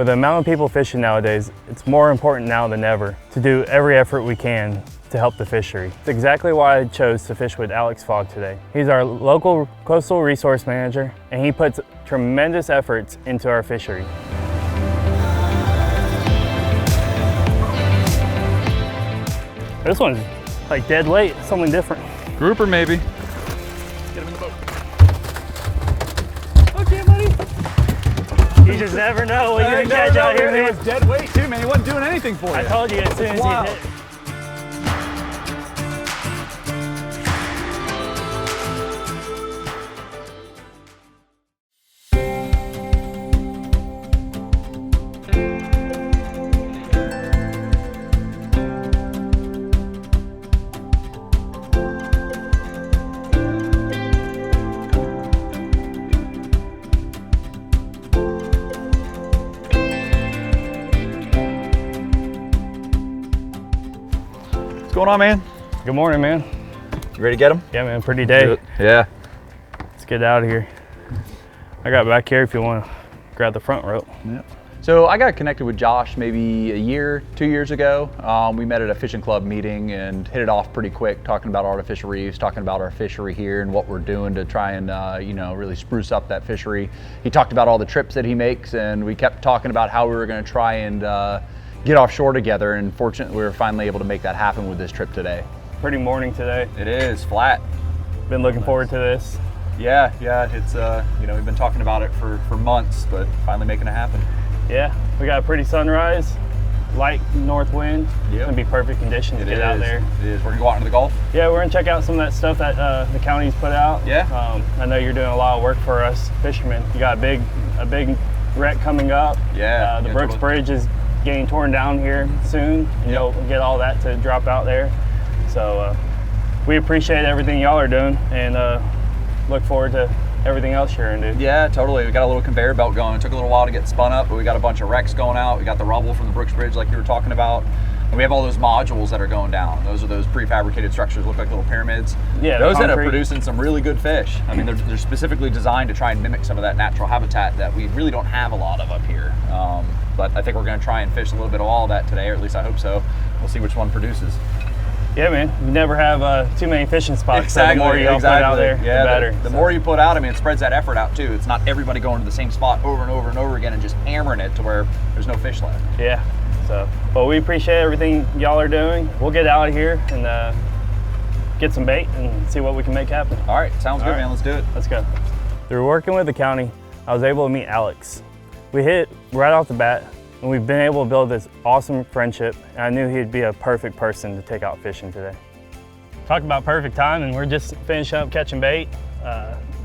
With the amount of people fishing nowadays, it's more important now than ever to do every effort we can to help the fishery. It's exactly why I chose to fish with Fogg today. He's our local coastal resource manager, and he puts tremendous efforts into our fishery. This one's like dead weight, something different. Grouper maybe. Get him in the boat. Okay, buddy. You just never know what you're gonna catch out here, man. It was dead weight too, man. He wasn't doing anything for you. I told you as soon as he hit. What's going on, man? Good morning, man. You ready to get him? Yeah, man, pretty day. Yeah. Let's get out of here. I got back here if you want to grab the front rope. Yeah. So I got connected with Josh maybe a year, 2 years ago. We met at a fishing club meeting and hit it off pretty quick, talking about artificial reefs, talking about our fishery here and what we're doing to try and really spruce up that fishery. He talked about all the trips that he makes, and we kept talking about how we were going to try and get offshore together, and fortunately we were finally able to make that happen with this trip today. Pretty morning today. It is flat. Been looking forward to this. Yeah, it's we've been talking about it for months, but finally making it happen. Yeah, we got a pretty sunrise, light north wind. Yep. It's gonna be perfect conditions to get out there. It is. We're gonna go out into the Gulf. Yeah, we're gonna check out some of that stuff that the county's put out. Yeah. I know you're doing a lot of work for us fishermen. You got a big wreck coming up. Yeah. The Brooks Bridge is getting torn down here soon, and you'll get all that to drop out there. So we appreciate everything y'all are doing, and look forward to everything else you're gonna do. Yeah, totally. We got a little conveyor belt going. It took a little while to get spun up, but we got a bunch of wrecks going out. We got the rubble from the Brooks Bridge like you were talking about. And we have all those modules that are going down. Those are those prefabricated structures, look like little pyramids. Yeah, those end up producing some really good fish. I mean, they're specifically designed to try and mimic some of that natural habitat that we really don't have a lot of up here. But I think we're gonna try and fish a little bit of all of that today, or at least I hope so. We'll see which one produces. Yeah, man, you never have too many fishing spots. Exactly. So the more you put out there, the better. The more you put out, I mean, it spreads that effort out too. It's not everybody going to the same spot over and over and over again and just hammering it to where there's no fish left. Yeah. So, but we appreciate everything y'all are doing. We'll get out of here and get some bait and see what we can make happen. All right, sounds good, man. Let's do it. Let's go. Through working with the county, I was able to meet Alex. We hit right off the bat, and we've been able to build this awesome friendship, and I knew he'd be a perfect person to take out fishing today. Talk about perfect time, and we're just finishing up catching bait.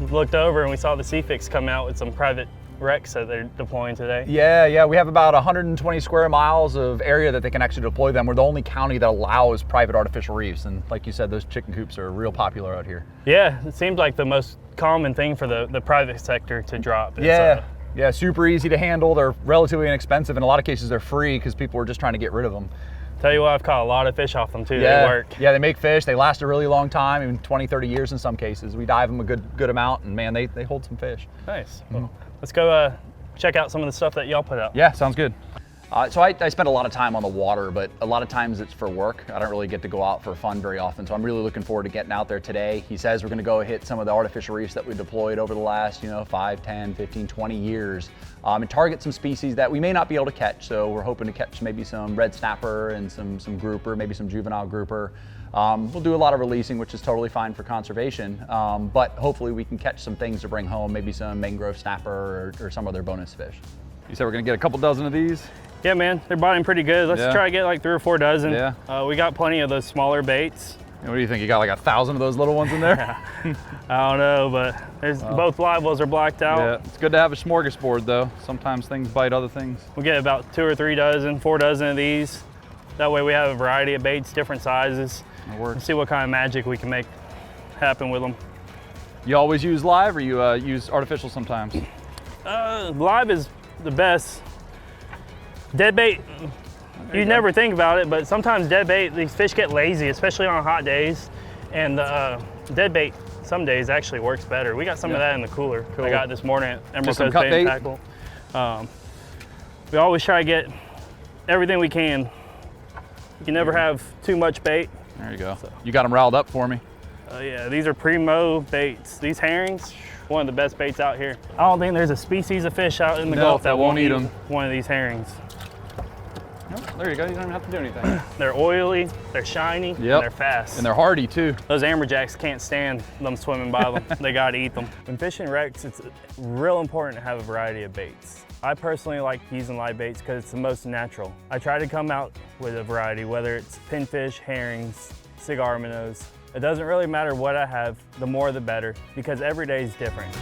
Looked over and we saw the Seafix come out with some private wrecks that they're deploying today. Yeah, we have about 120 square miles of area that they can actually deploy them. We're the only county that allows private artificial reefs, and like you said, those chicken coops are real popular out here. Yeah, it seems like the most common thing for the private sector to drop. Yeah, super easy to handle. They're relatively inexpensive. In a lot of cases, they're free because people are just trying to get rid of them. Tell you what, I've caught a lot of fish off them too. Yeah, they work. Yeah, they make fish. They last a really long time, even 20, 30 years in some cases. We dive them a good amount, and man, they hold some fish. Nice. Well, let's go check out some of the stuff that y'all put out. Yeah, sounds good. So I spend a lot of time on the water, but a lot of times it's for work. I don't really get to go out for fun very often, so I'm really looking forward to getting out there today. He says we're gonna go hit some of the artificial reefs that we deployed over the last 5, 10, 15, 20 years and target some species that we may not be able to catch. So we're hoping to catch maybe some red snapper and some grouper, maybe some juvenile grouper. We'll do a lot of releasing, which is totally fine for conservation, but hopefully we can catch some things to bring home, maybe some mangrove snapper or some other bonus fish. You said we're gonna get a couple dozen of these? Yeah, man, they're biting pretty good. Let's try to get like 3 or 4 dozen. Yeah. We got plenty of those smaller baits. And what do you think? You got like 1,000 of those little ones in there? I don't know, but there's both live wells are blacked out. Yeah, it's good to have a smorgasbord though. Sometimes things bite other things. We'll get about 2 or 3 dozen, 4 dozen of these. That way we have a variety of baits, different sizes. That works. And see what kind of magic we can make happen with them. You always use live, or you use artificial sometimes? Live is the best. Dead bait, you never think about it, but sometimes dead bait, these fish get lazy, especially on hot days. And dead bait some days actually works better. We got some of that in the cooler. Cool. I got this morning at Emerald Coast Bait and Tackle. We always try to get everything we can. You can never have too much bait. There you go. You got them riled up for me. Yeah, these are primo baits. These herrings, one of the best baits out here. I don't think there's a species of fish out in the Gulf that won't eat them. One of these herrings. Nope, there you go. You don't even have to do anything. They're oily, they're shiny, and they're fast. And they're hardy too. Those amberjacks can't stand them swimming by them. They gotta eat them. When fishing wrecks, it's real important to have a variety of baits. I personally like using live baits because it's the most natural. I try to come out with a variety, whether it's pinfish, herrings, cigar minnows. It doesn't really matter what I have, the more the better, because every day is different.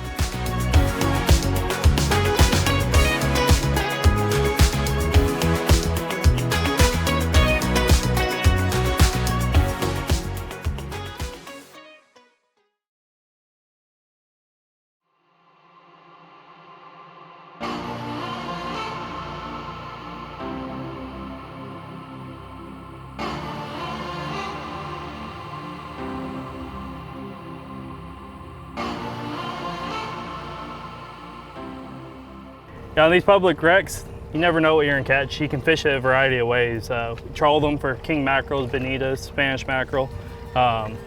Now, on these public wrecks, you never know what you're gonna catch. You can fish it a variety of ways. Troll them for king mackerels, bonitas, Spanish mackerel.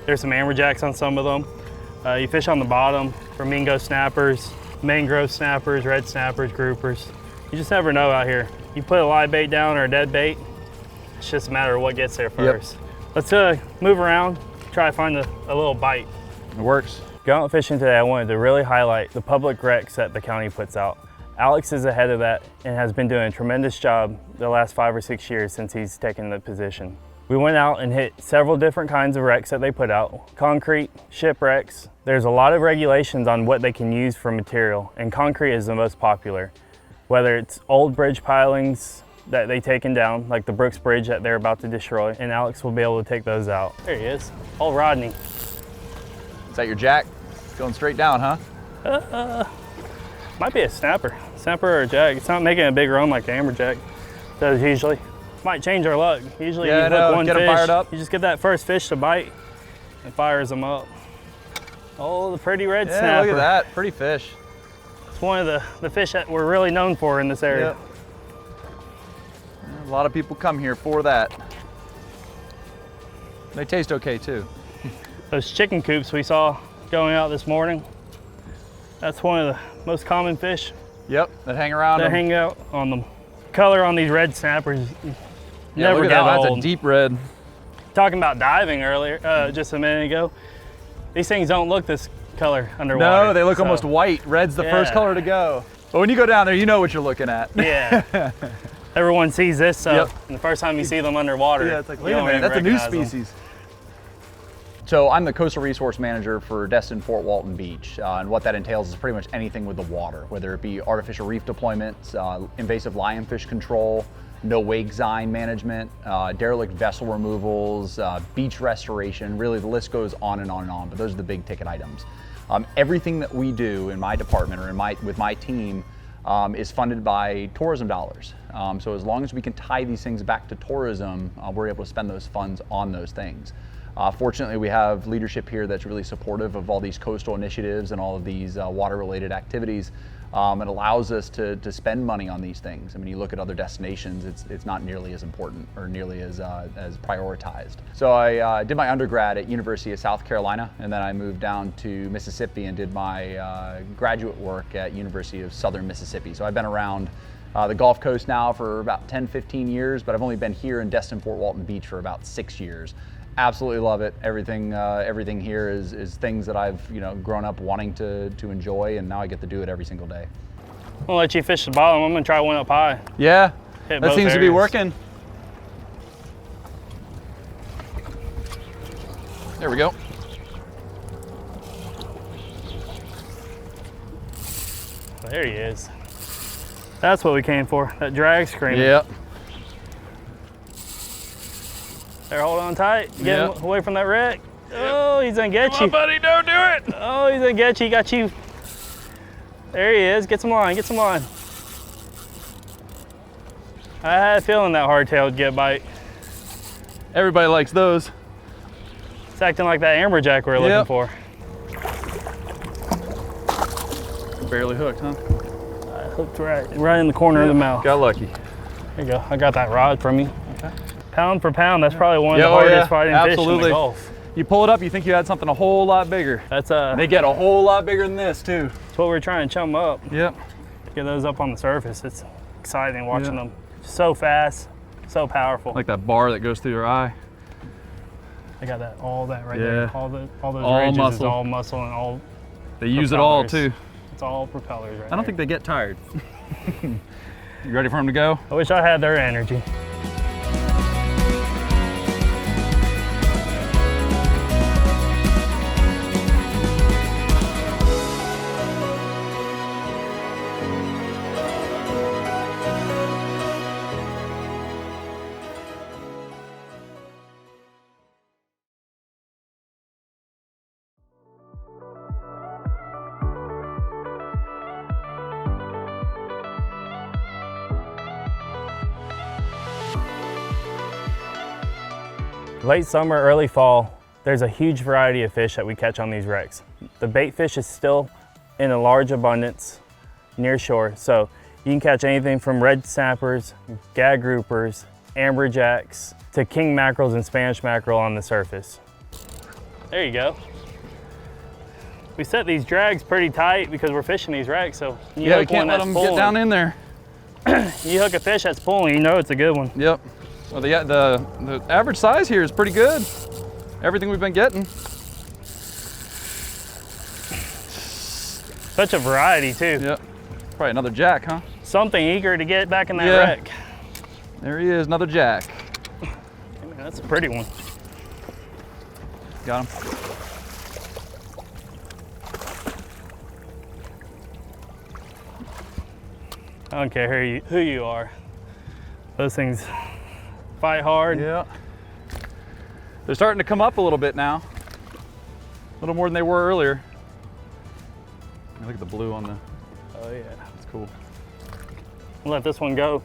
There's some amberjacks on some of them. You fish on the bottom for mingo snappers, mangrove snappers, red snappers, groupers. You just never know out here. You put a live bait down or a dead bait, it's just a matter of what gets there first. Let's move around, try to find a little bite. It works. Going out fishing today, I wanted to really highlight the public wrecks that the county puts out. Alex is ahead of that and has been doing a tremendous job the last 5 or 6 years since he's taken the position. We went out and hit several different kinds of wrecks that they put out. Concrete, shipwrecks. There's a lot of regulations on what they can use for material, and concrete is the most popular. Whether it's old bridge pilings that they've taken down, like the Brooks Bridge that they're about to destroy, and Alex will be able to take those out. There he is, old Rodney. Is that your jack? Going straight down, huh? Might be a snapper or a jack. It's not making a big run like the amberjack does usually. Might change our luck. Usually you hook one fish, fired up. You just get that first fish to bite and fires them up. Oh, the pretty red snapper. Look at that, pretty fish. It's one of the fish that we're really known for in this area. Yep. A lot of people come here for that. They taste okay too. Those chicken coops we saw going out this morning, that's one of the most common fish. Yep, that hang around. That hang out on them. Color on these red snappers never look get at that. old. That's a deep red. Talking about diving earlier, just a minute ago, these things don't look this color underwater. No, they look almost white. Red's the first color to go. But when you go down there, you know what you're looking at. Yeah. Everyone sees this, and the first time you see them underwater, it's like, wait a minute, that's a new species. So I'm the Coastal Resource Manager for Destin Fort Walton Beach, and what that entails is pretty much anything with the water, whether it be artificial reef deployments, invasive lionfish control, no wake zine management, derelict vessel removals, beach restoration. Really, the list goes on and on and on, but those are the big ticket items. Everything that we do in my department or with my team is funded by tourism dollars. So as long as we can tie these things back to tourism, we're able to spend those funds on those things. Fortunately, we have leadership here that's really supportive of all these coastal initiatives and all of these water-related activities. It allows us to spend money on these things. I mean, you look at other destinations, it's not nearly as important or nearly as prioritized. So I did my undergrad at University of South Carolina, and then I moved down to Mississippi and did my graduate work at University of Southern Mississippi. So I've been around the Gulf Coast now for about 10, 15 years, but I've only been here in Destin Fort Walton Beach for about 6 years. Absolutely love it. Everything here is things that I've grown up wanting to enjoy, and now I get to do it every single day. I'll let you fish the bottom. I'm gonna try one up high. Yeah, that seems to be working. There we go. There he is. That's what we came for. That drag screaming. Yep. There, hold on tight. Get him away from that wreck. Oh, he's gonna get you. Come on, buddy, don't do it. Oh, he's gonna get you. He got you. There he is. Get some line. Get some line. I had a feeling that hardtail would get a bite. Everybody likes those. It's acting like that amberjack we were looking for. Barely hooked, huh? Hooked right in the corner of the mouth. Got lucky. There you go. I got that rod from you. Okay. Pound for pound, that's probably one of the hardest fighting fish in the Gulf. You pull it up, you think you had something a whole lot bigger. That's They get a whole lot bigger than this too. That's what we're trying to chum up. Yep. Get those up on the surface. It's exciting watching them. So fast, so powerful. Like that bar that goes through your eye. I got all that right there. All those ridges muscle. is all muscle and all. They use it all too. It's all propellers right I don't think they get tired. You ready for them to go? I wish I had their energy. Late summer, early fall, there's a huge variety of fish that we catch on these wrecks. The bait fish is still in a large abundance near shore, so you can catch anything from red snappers, gag groupers, amberjacks, to king mackerels and Spanish mackerel on the surface. There you go. We set these drags pretty tight because we're fishing these wrecks, so you can't let them get down in there. You hook a fish that's pulling, you know it's a good one. Yep. Well, the average size here is pretty good. Everything we've been getting. Such a variety too. Yep. Probably another jack, huh? Something eager to get back in that wreck. There he is, another jack. I mean, that's a pretty one. Got him. I don't care who you are. Those things fight hard. Yeah. They're starting to come up a little bit now. A little more than they were earlier. Look at the blue on the... Oh yeah. That's cool. I'll let this one go.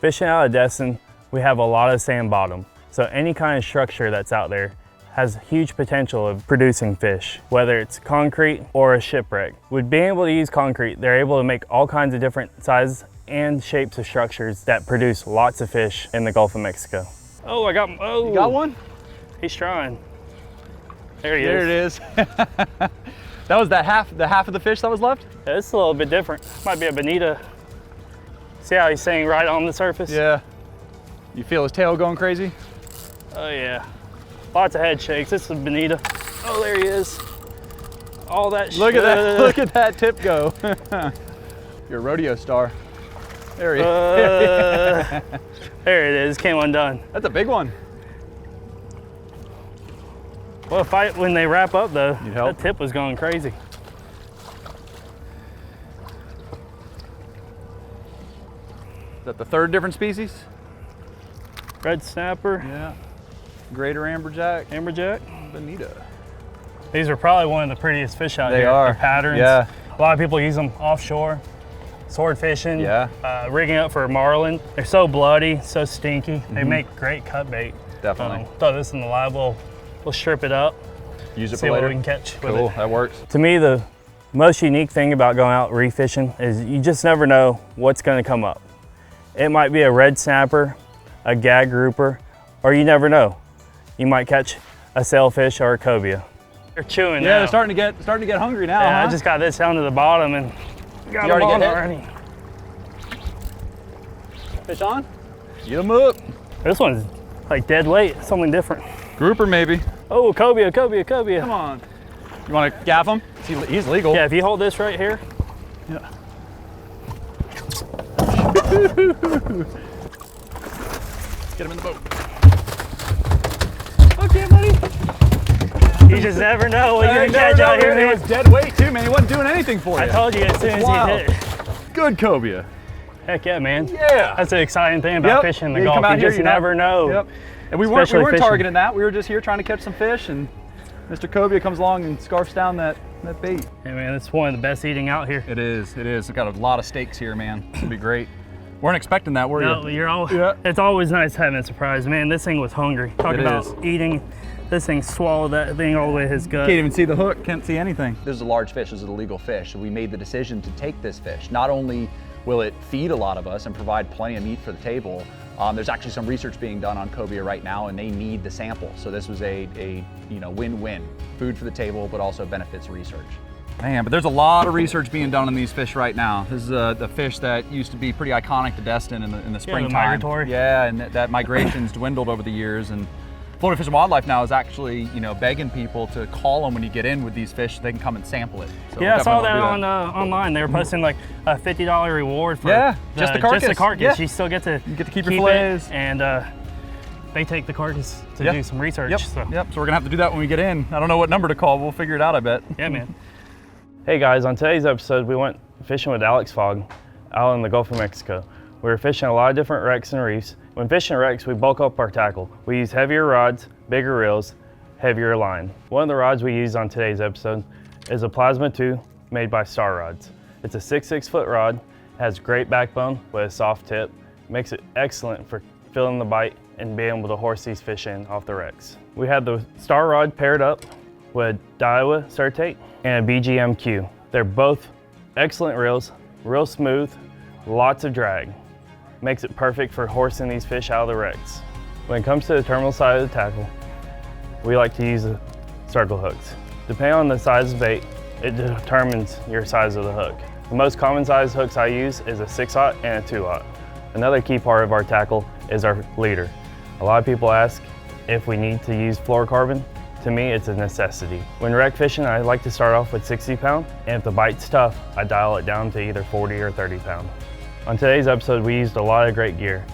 Fishing out of Destin, we have a lot of sand bottom. So any kind of structure that's out there has huge potential of producing fish, whether it's concrete or a shipwreck. With being able to use concrete, they're able to make all kinds of different sizes and shapes of structures that produce lots of fish in the Gulf of Mexico. Oh, I got him. Oh, you got one? He's trying. There he is. There it is. That was the half of the fish that was left? Yeah, it's a little bit different. Might be a bonita. See how he's staying right on the surface? Yeah. You feel his tail going crazy? Oh yeah. Lots of head shakes. This is bonita. Oh, there he is. All that. Look at that. Look at that tip go. You're a rodeo star. There he is. There it is. Came undone. That's a big one. What a fight when they wrap up though. Need help? That tip was going crazy. Is that the third different species? Red snapper. Yeah. Greater amberjack. Amberjack. Bonita. These are probably one of the prettiest fish out here. They are. The patterns. Yeah. A lot of people use them offshore, sword fishing. Yeah. Rigging up for marlin. They're so bloody, so stinky. They make great cut bait. Definitely. Throw this in the live. We'll strip it up. Use it see for later. what we can catch with Cool. it. That works. To me, the most unique thing about going out reef fishing is you just never know what's going to come up. It might be a red snapper, a gag grouper, or you never know. You might catch a sailfish or a cobia. They're chewing now. Yeah, they're starting to get hungry now. Yeah, huh? I just got this down to the bottom and got them on already. Fish on? Get them up. This one's like dead weight, something different. Grouper maybe. Oh, cobia, cobia, cobia. Come on. You want to gaff him? He's legal. Yeah, if you hold this right here. Yeah. Get him in the boat. Okay, buddy. You just never know what you're gonna catch out here, man. It was dead weight too, man. He wasn't doing anything for you. I told you as soon as he hit. Good cobia. Heck yeah, man. Yeah. That's the exciting thing about fishing in the Gulf. You just never know. Yep. And we weren't targeting that. We were just here trying to catch some fish, and Mr. Cobia comes along and scarfs down that bait. Hey man, it's one of the best eating out here. It is. It is. We've got a lot of steaks here, man. It'll be great. Weren't expecting that, were you? No, it's always nice having a surprise. Man, this thing was hungry. Talk about eating This thing swallowed that thing all the way to his gut. Can't even see the hook, can't see anything. This is a large fish, this is a legal fish. So we made the decision to take this fish. Not only will it feed a lot of us and provide plenty of meat for the table, there's actually some research being done on cobia right now, and they need the sample. So this was a win-win. Food for the table, but also benefits research. Man, but there's a lot of research being done on these fish right now. This is the fish that used to be pretty iconic to Destin in the springtime. migratory. Yeah, and that migration's dwindled over the years. And Florida Fish and Wildlife now is actually, begging people to call them when you get in with these fish so they can come and sample it. So Yeah, I saw that definitely on online. They were posting like a $50 reward for just the carcass. Just the carcass. Yeah. You still get to keep your fillets. And they take the carcass to do some research. Yep. So So we're gonna have to do that when we get in. I don't know what number to call. We'll figure it out, I bet. yeah, man. Hey guys, on today's episode, we went fishing with Alex Fogg out in the Gulf of Mexico. We were fishing a lot of different wrecks and reefs. When fishing wrecks, we bulk up our tackle. We use heavier rods, bigger reels, heavier line. One of the rods we use on today's episode is a Plasma 2 made by Star Rods. It's a 6 foot rod, has great backbone with a soft tip, makes it excellent for filling the bite and being able to horse these fish in off the wrecks. We had the Star Rod paired up with Daiwa Certate and a BGMQ. They're both excellent reels, real smooth, lots of drag. Makes it perfect for horsing these fish out of the wrecks. When it comes to the terminal side of the tackle, we like to use the circle hooks. Depending on the size of bait, it determines your size of the hook. The most common size hooks I use is a 6/0 and a 2/0. Another key part of our tackle is our leader. A lot of people ask if we need to use fluorocarbon. To me, it's a necessity. When wreck fishing, I like to start off with 60 pound, and if the bite's tough, I dial it down to either 40 or 30 pound. On today's episode, we used a lot of great gear.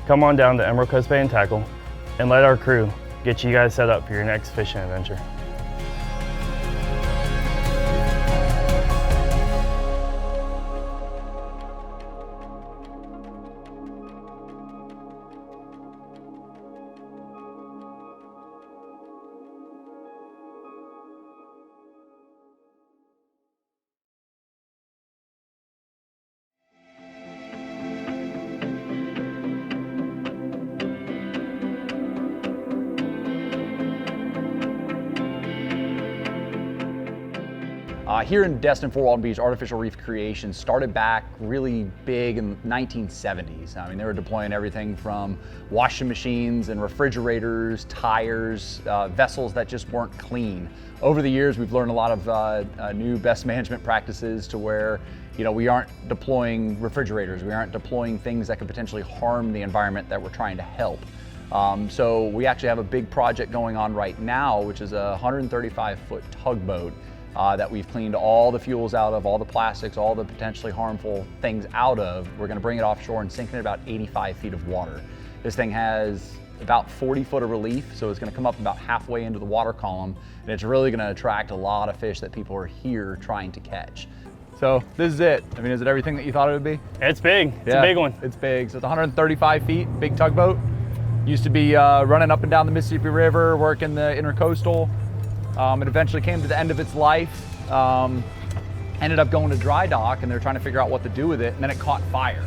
Come on down to Emerald Coast Bay and Tackle, and let our crew get you guys set up for your next fishing adventure. Here in Destin, Fort Walton Beach, artificial reef creation started back really big in the 1970s. I mean, they were deploying everything from washing machines and refrigerators, tires, vessels that just weren't clean. Over the years, we've learned a lot of new best management practices to where, we aren't deploying refrigerators, we aren't deploying things that could potentially harm the environment that we're trying to help. So we actually have a big project going on right now, which is a 135-foot tugboat that we've cleaned all the fuels out of, all the plastics, all the potentially harmful things out of. We're gonna bring it offshore and sink it in about 85 feet of water. This thing has about 40 foot of relief, so it's gonna come up about halfway into the water column, and it's really gonna attract a lot of fish that people are here trying to catch. So this is it. I mean, is it everything that you thought it would be? It's big, it's a big one. It's big, so it's 135 feet, big tugboat. Used to be running up and down the Mississippi River, working the intercoastal. It eventually came to the end of its life, ended up going to dry dock, and they're trying to figure out what to do with it, and then it caught fire.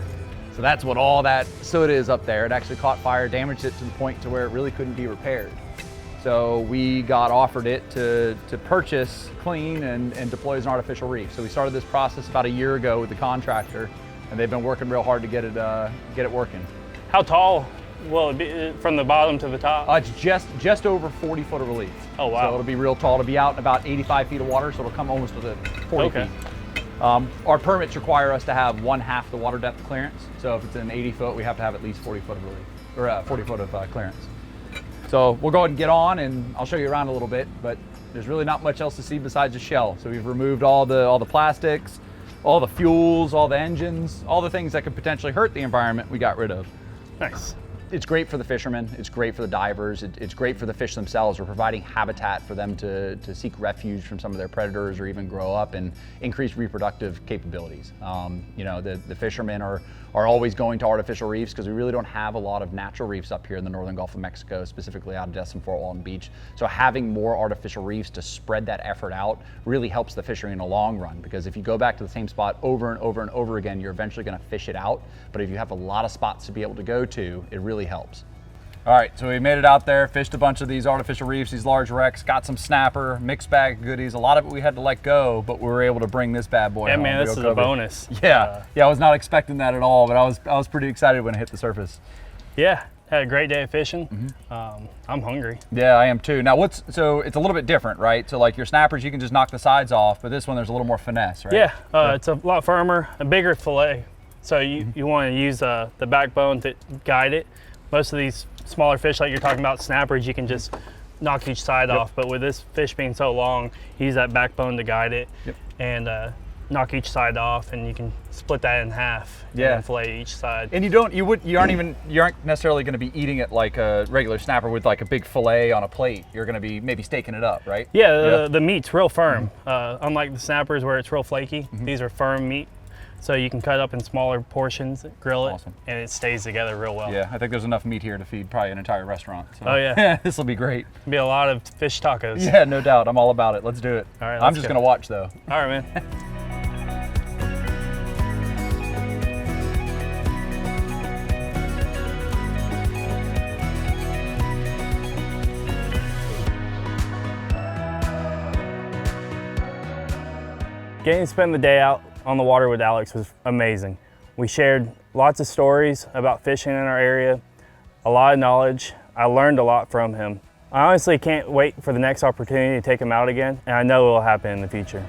So that's what all that soot is up there. It actually caught fire, damaged it to the point to where it really couldn't be repaired. So we got offered it to purchase, clean, and deploy as an artificial reef. So we started this process about a year ago with the contractor, and they've been working real hard to get it working. How tall will it be from the bottom to the top? It's just over 40 foot of relief. Oh, wow. So it'll be real tall. It'll be out in about 85 feet of water, so it'll come almost to the 40 feet. Our permits require us to have 1/2 the water depth clearance. So if it's an 80 foot, we have to have at least 40 foot of relief, or 40 foot of clearance. So we'll go ahead and get on, and I'll show you around a little bit, but there's really not much else to see besides the shell. So we've removed all the plastics, all the fuels, all the engines, all the things that could potentially hurt the environment we got rid of. Nice. It's great for the fishermen, it's great for the divers, it's great for the fish themselves. We're providing habitat for them to seek refuge from some of their predators or even grow up and increase reproductive capabilities. The fishermen are always going to artificial reefs because we really don't have a lot of natural reefs up here in the northern Gulf of Mexico, specifically out of Destin, Fort Walton Beach. So having more artificial reefs to spread that effort out really helps the fishery in the long run, because if you go back to the same spot over and over and over again, you're eventually going to fish it out. But if you have a lot of spots to be able to go to, it really helps. All right, so we made it out there, fished a bunch of these artificial reefs, these large wrecks, got some snapper, mixed bag of goodies. A lot of it we had to let go, but we were able to bring this bad boy home. man, this is a bonus. Yeah, I was not expecting that at all, but I was pretty excited when it hit the surface. Yeah, had a great day of fishing. I'm hungry. Yeah, I am too. Now, so it's a little bit different, right? So like your snappers, you can just knock the sides off, but this one there's a little more finesse, right? Yeah, it's a lot firmer, a bigger fillet. So you want to use the backbone to guide it. Most of these smaller fish, like you're talking about snappers, you can just knock each side off. But with this fish being so long, you use that backbone to guide it and knock each side off, and you can split that in half and fillet each side. And you aren't necessarily going to be eating it like a regular snapper with like a big fillet on a plate. You're going to be maybe steaking it up, right? Yeah, the meat's real firm. Unlike the snappers where it's real flaky, these are firm meat. So you can cut up in smaller portions, grill it, and it stays together real well. Yeah, I think there's enough meat here to feed probably an entire restaurant. So. Oh yeah. This will be great. It'll be a lot of fish tacos. Yeah, no doubt. I'm all about it. Let's do it. All right, I'm just going to watch though. All right, man. Getting to spend the day out on the water with Alex was amazing. We shared lots of stories about fishing in our area, a lot of knowledge. I learned a lot from him. I honestly can't wait for the next opportunity to take him out again, and I know it will happen in the future.